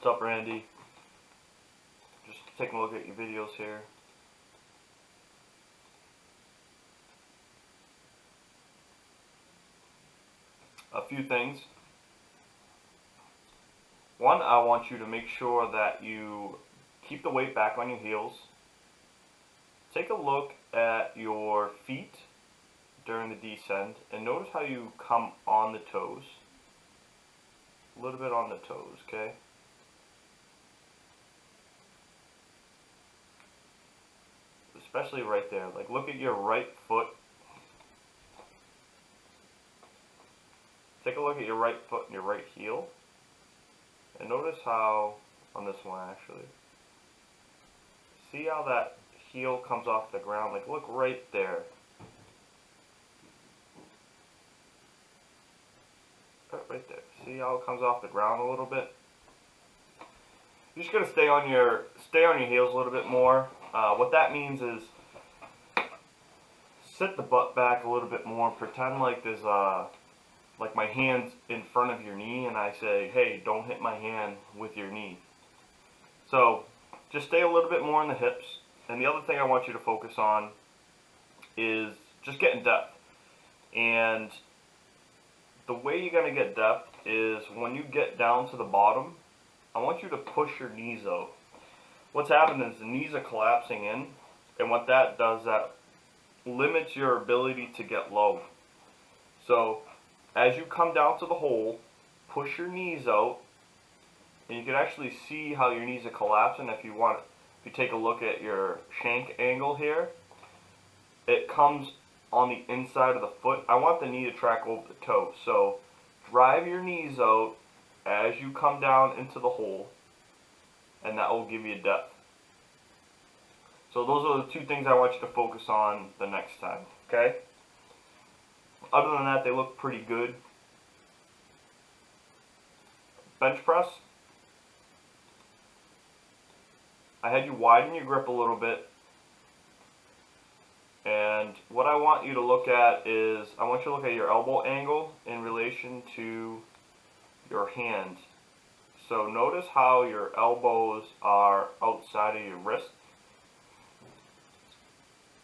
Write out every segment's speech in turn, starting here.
What's up, Randy? Just taking a look at your videos here. A few things. One, I want you to make sure that you keep the weight back on your heels. Take a look at your feet during the descent and notice how you come on the toes. A little bit on the toes, okay? Especially right there. Like, look at your right foot. Take a look at your right foot and your right heel. And notice how, on this one actually, see how that heel comes off the ground? Like, look right there. Right there. See how it comes off the ground a little bit? You're just gonna stay on your heels a little bit more. What that means is sit the butt back a little bit more and pretend like there's like my hand's in front of your knee, and I say, hey, don't hit my hand with your knee. So just stay a little bit more in the hips. And the other thing I want you to focus on is just getting depth. And the way you're going to get depth is when you get down to the bottom, I want you to push your knees out. What's happening is the knees are collapsing in, and what that does, that limits your ability to get low. So as you come down to the hole, push your knees out, and you can actually see how your knees are collapsing. If you take a look at your shank angle here, it comes on the inside of the foot. I want the knee to track over the toe. So drive your knees out as you come down into the hole, and that will give you depth. So those are the two things I want you to focus on the next time, okay? Other than that, they look pretty good. Bench press. I had you widen your grip a little bit. And what I want you to look at is, I want you to look at your elbow angle in relation to your hand. So notice how your elbows are outside of your wrist.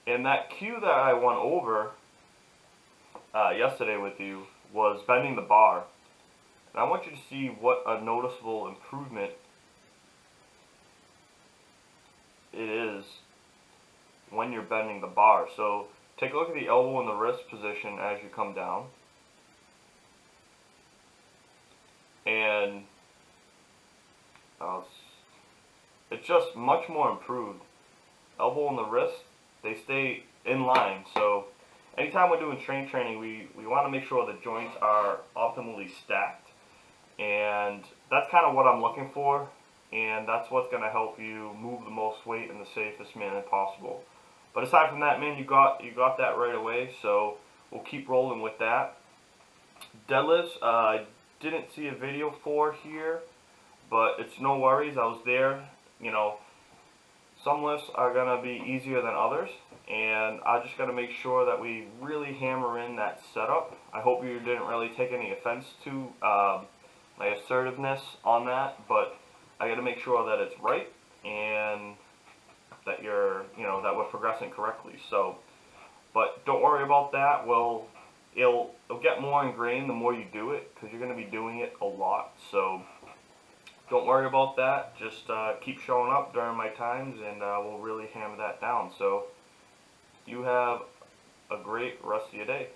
And that cue that I went over yesterday with you was bending the bar. And I want you to see what a noticeable improvement it is when you're bending the bar. So take a look at the elbow and the wrist position as you come down. And it's just much more improved. Elbow and the wrist, they stay in line. So anytime we're doing strength training, we want to make sure the joints are optimally stacked. And that's kind of what I'm looking for. And that's what's going to help you move the most weight in the safest manner possible. But aside from that, man, you got that right away. So we'll keep rolling with that. Deadlifts, I didn't see a video for here, but it's no worries. I was there. You know, some lifts are going to be easier than others, and I just got to make sure that we really hammer in that setup. I hope you didn't really take any offense to my assertiveness on that, but I got to make sure that it's right and that that we're progressing correctly. So, but don't worry about that. It'll get more ingrained the more you do it, because you're going to be doing it a lot. So don't worry about that. Just keep showing up during my times, and we'll really hammer that down. So you have a great rest of your day.